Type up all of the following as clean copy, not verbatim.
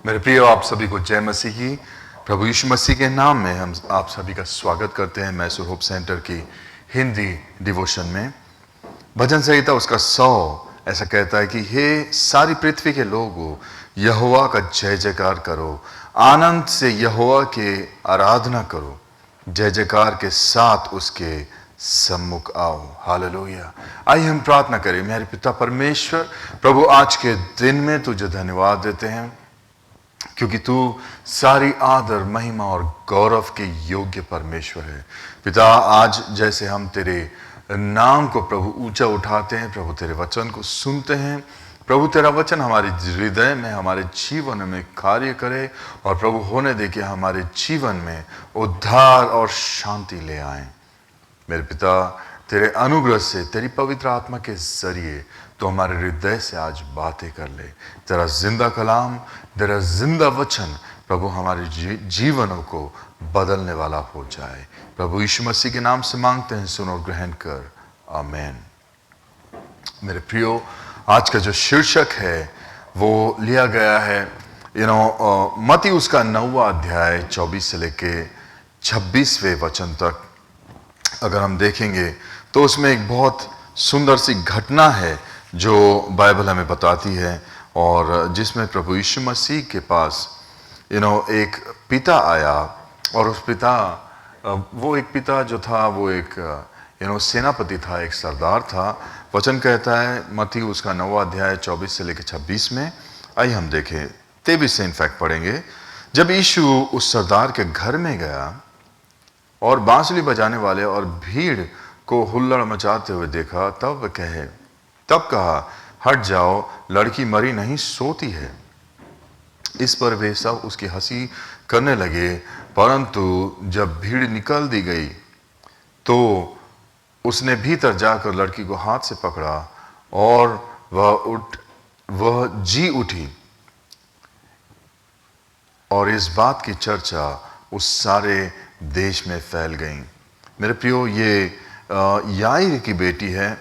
मेरे प्रिय आप सभी को जय मसीह की। प्रभु यीशु मसीह के नाम में हम आप सभी का स्वागत करते हैं मैसूर होप सेंटर की हिंदी डिवोशन में। भजन संहिता उसका 100 ऐसा कहता है कि हे सारी पृथ्वी के लोगों, यहोवा का जय जयकार करो, आनंद से यहोवा के आराधना करो, जय जयकार के साथ उसके सम्मुख आओ। हालेलुया। आइए हम प्रार्थना करें। मेरे पिता परमेश्वर, प्रभु आज के दिन में तुझे धन्यवाद देते हैं क्योंकि तू सारी आदर, महिमा और गौरव के योग्य परमेश्वर है। पिता, आज जैसे हम तेरे नाम को प्रभु ऊंचा उठाते हैं, प्रभु तेरे वचन को सुनते हैं, प्रभु तेरा वचन हमारे हृदय में, हमारे जीवन में कार्य करे और प्रभु होने दे कि हमारे जीवन में उद्धार और शांति ले आए। मेरे पिता, तेरे अनुग्रह से, तेरी पवित्र आत्मा के जरिए तो हमारे हृदय से आज बातें कर ले। तेरा जिंदा कलाम, तेरा जिंदा वचन प्रभु हमारे जीवनों को बदलने वाला हो जाए। प्रभु यीशु मसीह के नाम से मांगते हैं, सुन और ग्रहण कर। आमीन। मेरे प्रियो, आज का जो शीर्षक है वो लिया गया है मत्ती उसका 9वां अध्याय 24 से लेके 26वें वचन तक। अगर हम देखेंगे तो उसमें एक बहुत सुंदर सी घटना है जो बाइबल हमें बताती है और जिसमें प्रभु यीशु मसीह के पास एक पिता आया और उस पिता वो एक पिता जो था वो एक सेनापति था, एक सरदार था। वचन कहता है मत्ती उसका 9वां अध्याय 24 से लेकर 26 में। आइए हम देखें, 23 से इनफैक्ट पढ़ेंगे। जब यीशु उस सरदार के घर में गया और बांसुरी बजाने वाले और भीड़ को हुल्लड़ मचाते हुए देखा, तब कहा, हट जाओ, लड़की मरी नहीं, सोती है। इस पर वे सब उसकी हंसी करने लगे, परंतु जब भीड़ निकल दी गई तो उसने भीतर जाकर लड़की को हाथ से पकड़ा और वह जी उठी। और इस बात की चर्चा उस सारे देश में फैल गई। मेरे प्रियो, ये याईर की बेटी है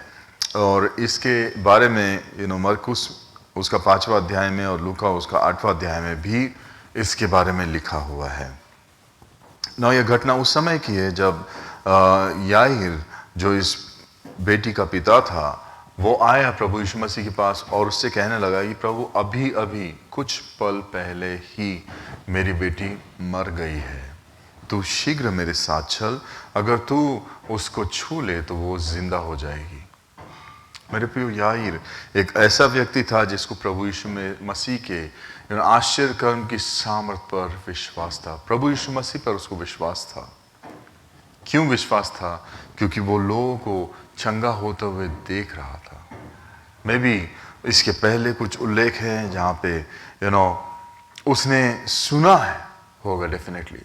और इसके बारे में मरकुस उसका 5वां अध्याय में और लूका उसका 8वां अध्याय में भी इसके बारे में लिखा हुआ है। यह घटना उस समय की है जब याईर जो इस बेटी का पिता था वो आया प्रभु यीशु मसीह के पास और उससे कहने लगा कि प्रभु, अभी अभी कुछ पल पहले ही मेरी बेटी मर गई है, तू शीघ्र मेरे साथ चल, अगर तू उसको छू ले तो वो जिंदा हो जाएगी। मेरे प्रिय, याईर एक ऐसा व्यक्ति था जिसको प्रभु यीशु मसीह के आश्चर्य कर्म की सामर्थ पर विश्वास था। प्रभु यीशु मसीह पर उसको विश्वास था। क्यों विश्वास था? क्योंकि वो लोगों को चंगा होते हुए देख रहा था। मैं भी इसके पहले कुछ उल्लेख हैं जहाँ पे उसने सुना है होगा डेफिनेटली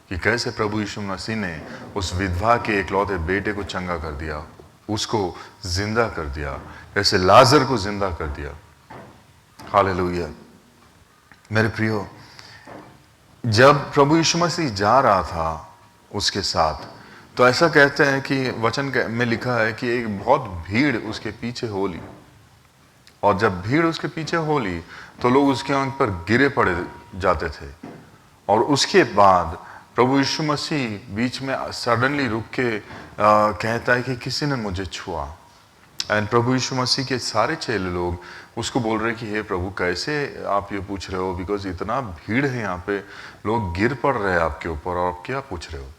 कि कैसे प्रभु यीशु मसीह ने उस विधवा के इकलौते बेटे को चंगा कर दिया, उसको जिंदा कर दिया, कैसे लाजर को जिंदा कर दिया। हालेलुया। मेरे प्रियो, जब प्रभु यीशु मसीह जा रहा था उसके साथ, तो ऐसा कहते हैं कि वचन में लिखा है कि एक बहुत भीड़ उसके पीछे हो ली और जब भीड़ उसके पीछे हो ली तो लोग उसके आंख पर गिरे पड़े जाते थे। और उसके बाद प्रभु यीशु मसीह बीच में सडनली रुक के कहता है कि किसी ने मुझे छुआ। एंड प्रभु यीशु मसीह के सारे चेले लोग उसको बोल रहे कि हे प्रभु, कैसे आप ये पूछ रहे हो, बिकॉज इतना भीड़ है यहाँ पे, लोग गिर पड़ रहे हैं आपके ऊपर और आप क्या पूछ रहे हो।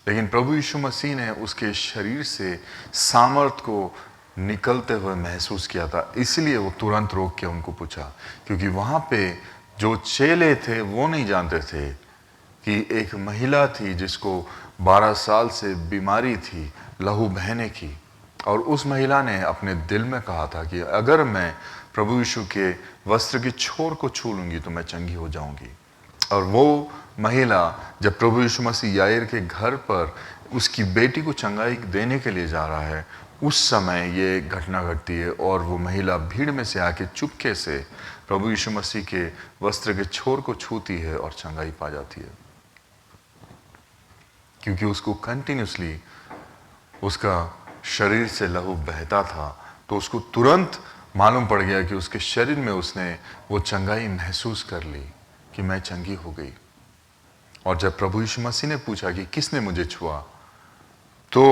लेकिन प्रभु यीशु मसीह ने उसके शरीर से सामर्थ को निकलते हुए महसूस किया था, इसलिए वो तुरंत रोक के उनको पूछा। क्योंकि वहाँ पे जो चेले थे वो नहीं जानते थे कि एक महिला थी जिसको 12 साल से बीमारी थी, लहू बहने की, और उस महिला ने अपने दिल में कहा था कि अगर मैं प्रभु यीशु के वस्त्र की छोर को छू लूंगी तो मैं चंगी हो जाऊंगी। और वो महिला जब प्रभु यीशु मसीह याईर के घर पर उसकी बेटी को चंगाई देने के लिए जा रहा है, उस समय ये घटना घटती है और वो महिला भीड़ में से आके चुपके से प्रभु यीशु मसीह के वस्त्र के छोर को छूती है और चंगाई पा जाती है। क्योंकि उसको कंटिन्यूसली उसका शरीर से लहू बहता था, तो उसको तुरंत मालूम पड़ गया कि उसके शरीर में उसने वो चंगाई महसूस कर ली कि मैं चंगी हो गई। और जब प्रभु यीशु मसीह ने पूछा कि किसने मुझे छुआ, तो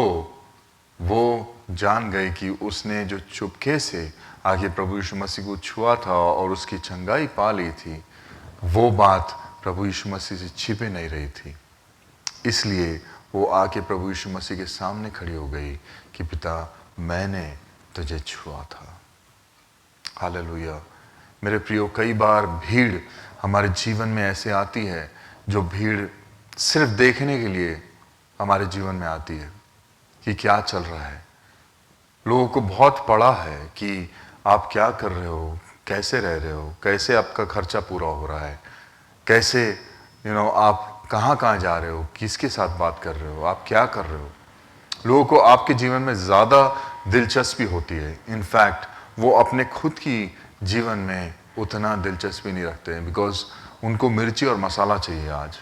वो जान गए कि उसने जो चुपके से आगे प्रभु यीशु मसीह को छुआ था और उसकी चंगाई पा ली थी, वो बात प्रभु यीशु मसीह से छिपे नहीं रही थी। इसलिए वो आके प्रभु यीशु मसीह के सामने खड़ी हो गई कि पिता, मैंने तुझे छुआ था। हालेलुया। मेरे प्रियो, कई बार भीड़ हमारे जीवन में ऐसे आती है, जो भीड़ सिर्फ देखने के लिए हमारे जीवन में आती है कि क्या चल रहा है। लोगों को बहुत पड़ा है कि आप क्या कर रहे हो, कैसे रह रहे हो, कैसे आपका खर्चा पूरा हो रहा है, कैसे आप कहाँ कहाँ जा रहे हो, किसके साथ बात कर रहे हो, आप क्या कर रहे हो। लोगों को आपके जीवन में ज़्यादा दिलचस्पी होती है। इनफैक्ट वो अपने खुद की जीवन में उतना दिलचस्पी नहीं रखते हैं, बिकॉज उनको मिर्ची और मसाला चाहिए आज।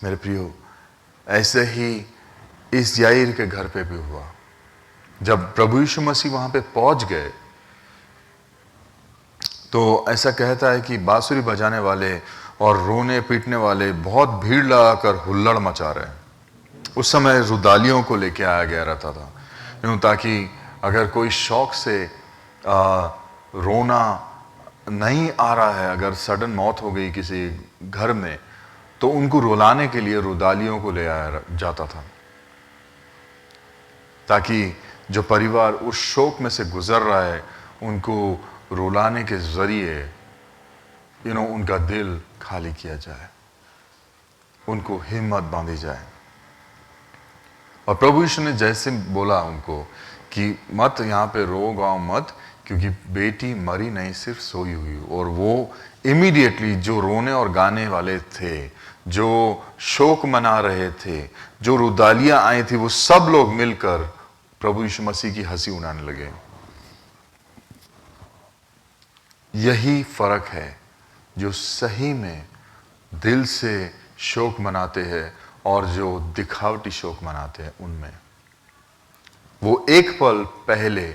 मेरे प्रियो, ऐसे ही इस याईर के घर पे भी हुआ। जब प्रभु यीशु मसीह वहां पे पहुंच गए, तो ऐसा कहता है कि बांसुरी बजाने वाले और रोने पीटने वाले बहुत भीड़ लगाकर हुल्लड़ मचा रहे हैं। उस समय रुदालियों को लेके आया गया रहता था, यूं ताकि अगर कोई शौक से रोना नहीं आ रहा है, अगर सडन मौत हो गई किसी घर में, तो उनको रुलाने के लिए रुदालियों को ले आया जाता था, ताकि जो परिवार उस शोक में से गुजर रहा है, उनको रुलाने के जरिए उनका दिल खाली किया जाए, उनको हिम्मत बांधी जाए। और प्रभु यीशु ने जैसे बोला उनको कि मत यहाँ पे रो गाओ मत, क्योंकि बेटी मरी नहीं, सिर्फ सोई हुई। और वो इमीडिएटली जो रोने और गाने वाले थे, जो शोक मना रहे थे, जो रुदालियां आई थी, वो सब लोग मिलकर प्रभु यीशु मसीह की हंसी उड़ाने लगे। यही फर्क है जो सही में दिल से शोक मनाते हैं और जो दिखावटी शोक मनाते हैं उनमें। वो एक पल पहले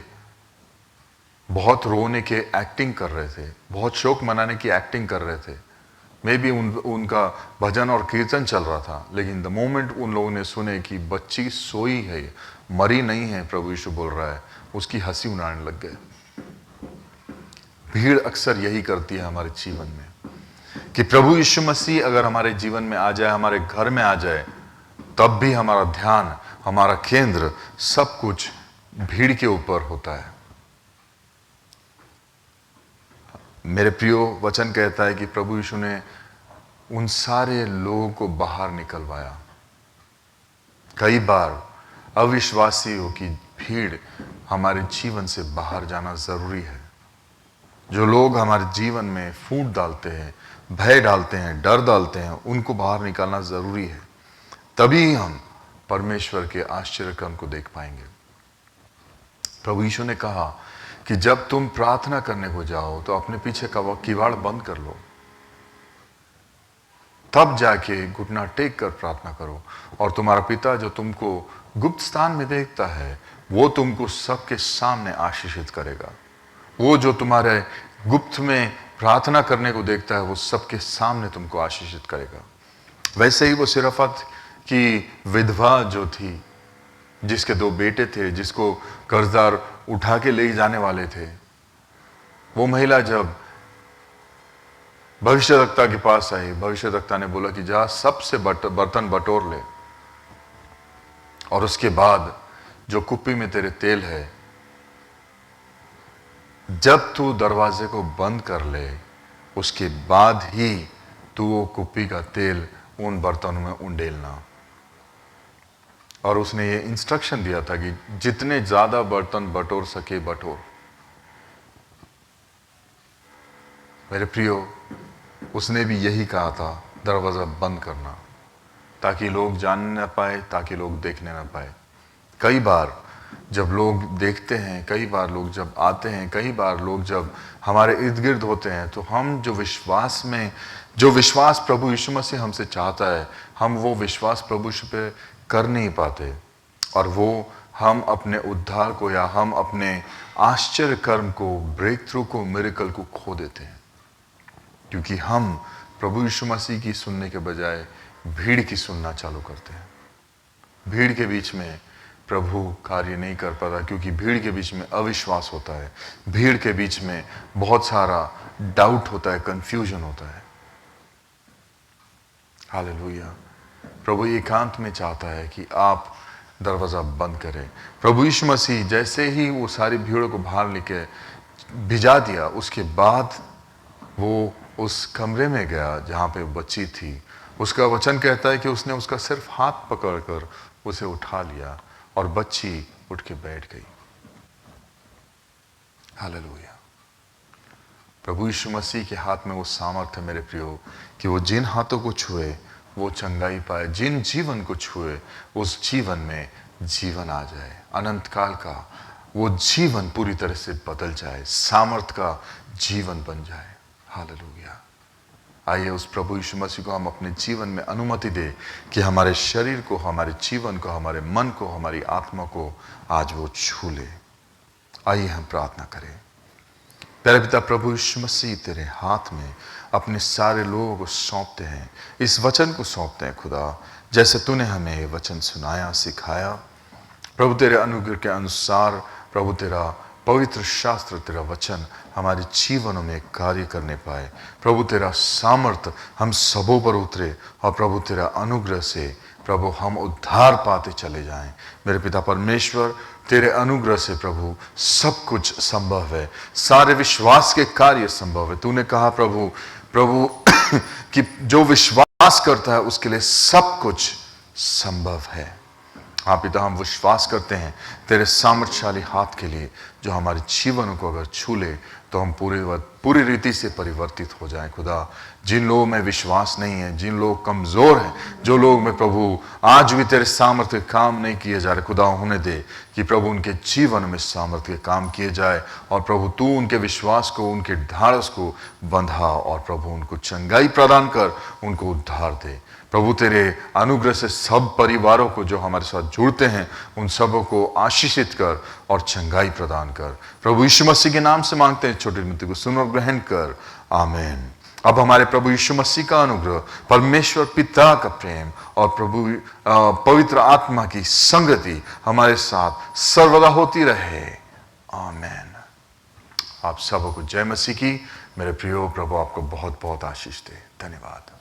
बहुत रोने के एक्टिंग कर रहे थे, बहुत शोक मनाने की एक्टिंग कर रहे थे, मे बी उनका भजन और कीर्तन चल रहा था, लेकिन द मोमेंट उन लोगों ने सुने कि बच्ची सोई है, मरी नहीं है, प्रभु यीशु बोल रहा है, उसकी हंसी उड़ाने लग गए। भीड़ अक्सर यही करती है हमारे जीवन में कि प्रभु यीशु मसीह अगर हमारे जीवन में आ जाए, हमारे घर में आ जाए, तब भी हमारा ध्यान, हमारा केंद्र, सब कुछ भीड़ के ऊपर होता है। मेरे प्रियो, वचन कहता है कि प्रभु यीशु ने उन सारे लोगों को बाहर निकलवाया। कई बार अविश्वासियों की भीड़ हमारे जीवन से बाहर जाना जरूरी है। जो लोग हमारे जीवन में फूट डालते हैं, भय डालते हैं, डर डालते हैं, उनको बाहर निकालना जरूरी है। तभी हम परमेश्वर के आश्चर्य कर्म को देख पाएंगे। प्रभु यीशु ने कहा कि जब तुम प्रार्थना करने को जाओ तो अपने पीछे का किवाड़ बंद कर लो, तब जाके घुटना टेक कर प्रार्थना करो, और तुम्हारा पिता जो तुमको गुप्त स्थान में देखता है, वो तुमको सबके सामने आशीषित करेगा। वो जो तुम्हारे गुप्त में प्रार्थना करने को देखता है, वो सबके सामने तुमको आशीषित करेगा। वैसे ही वो सिरफत की विधवा जो थी, जिसके 2 बेटे थे, जिसको कर्जदार उठा के ले जाने वाले थे, वो महिला जब भविष्यद्वक्ता के पास आई, भविष्यद्वक्ता ने बोला कि जा सबसे बर्तन बटोर ले, और उसके बाद जो कुप्पी में तेरे तेल है, जब तू दरवाजे को बंद कर ले, उसके बाद ही तू वो कुप्पी का तेल उन बर्तनों में उंडेलना। और उसने ये इंस्ट्रक्शन दिया था कि जितने ज्यादा बर्तन बटोर सके बटोर। मेरे प्रियो, उसने भी यही कहा था, दरवाजा बंद करना, ताकि लोग जान ना पाए, ताकि लोग देखने ना पाए। कई बार जब लोग देखते हैं, कई बार लोग जब आते हैं, कई बार लोग जब हमारे इर्द गिर्द होते हैं, तो हम जो विश्वास प्रभु यीशु मसीह हमसे चाहता है, हम वो विश्वास प्रभु यीशु पे कर नहीं पाते, और वो हम अपने उद्धार को या हम अपने आश्चर्य कर्म को, ब्रेक थ्रू को, मिरेकल को खो देते हैं, क्योंकि हम प्रभु यीशु मसीह की सुनने के बजाय भीड़ की सुनना चालू करते हैं। भीड़ के बीच में प्रभु कार्य नहीं कर पाता, क्योंकि भीड़ के बीच में अविश्वास होता है, भीड़ के बीच में बहुत सारा डाउट होता है, कंफ्यूजन होता है। हालेलुया। प्रभु एकांत में चाहता है कि आप दरवाजा बंद करें। प्रभु यीशु मसीह जैसे ही वो सारी भीड़ों को बाहर लेके भिजा दिया, उसके बाद वो उस कमरे में गया जहां पे बच्ची थी। उसका वचन कहता है कि उसने उसका सिर्फ हाथ पकड़कर उसे उठा लिया और बच्ची उठ के बैठ गई। हालेलुया। प्रभु यीशु मसीह के हाथ में वो सामर्थ्य है मेरे प्रियो, कि वो जिन हाथों को छुए वो चंगाई पाए, जिन जीवन को छुए उस जीवन में जीवन आ जाए, अनंत काल का वो जीवन पूरी तरह से बदल जाए, सामर्थ का जीवन बन जाए। हालेलुया। आइए उस प्रभु यीशु मसीह को हम अपने जीवन में अनुमति दे कि हमारे शरीर को, हमारे जीवन को, हमारे मन को, हमारी आत्मा को आज वो छू ले। आइए हम प्रार्थना करें। प्यारे पिता प्रभु यीशु मसीह, तेरे हाथ में अपने सारे लोगों को सौंपते हैं, इस वचन को सौंपते हैं खुदा, जैसे तूने हमें ये वचन सुनाया, सिखाया। प्रभु तेरे अनुग्रह के अनुसार प्रभु तेरा पवित्र शास्त्र, तेरा वचन हमारे जीवनों में कार्य करने पाए। प्रभु तेरा सामर्थ हम सबों पर उतरे और प्रभु तेरा अनुग्रह से प्रभु हम उद्धार पाते चले जाएं। मेरे पिता परमेश्वर, तेरे अनुग्रह से प्रभु सब कुछ संभव है, सारे विश्वास के कार्य संभव है। तूने कहा प्रभु कि जो विश्वास करता है उसके लिए सब कुछ संभव है। हाँ पिता, हम विश्वास करते हैं तेरे सामर्थ्यशाली हाथ के लिए, जो हमारे जीवन को अगर छू ले तो हम पूरी रीति से परिवर्तित हो जाएं। खुदा, जिन लोगों में विश्वास नहीं है, जिन लोग कमजोर हैं, जो लोग में प्रभु आज भी तेरे सामर्थ्य काम नहीं किए जा रहे, खुदा होने दे कि प्रभु उनके जीवन में सामर्थ्य के काम किए जाए और प्रभु तू उनके विश्वास को, उनके ढाढ़स को बंधा और प्रभु उनको चंगाई प्रदान कर उनको उद्धार दे। प्रभु तेरे अनुग्रह से सब परिवारों को जो हमारे साथ जुड़ते हैं उन सबों को आशीषित कर और चंगाई प्रदान कर। प्रभु यीशु मसीह के नाम से मांगते हैं, छोटी विनती को सुन और ग्रहण कर, आमीन। अब हमारे प्रभु यीशु मसीह का अनुग्रह, परमेश्वर पिता का प्रेम और प्रभु पवित्र आत्मा की संगति हमारे साथ सर्वदा होती रहे, आमीन। आप सबों को जय मसीह की। मेरे प्रियो, प्रभु आपको बहुत बहुत आशीष दे। धन्यवाद।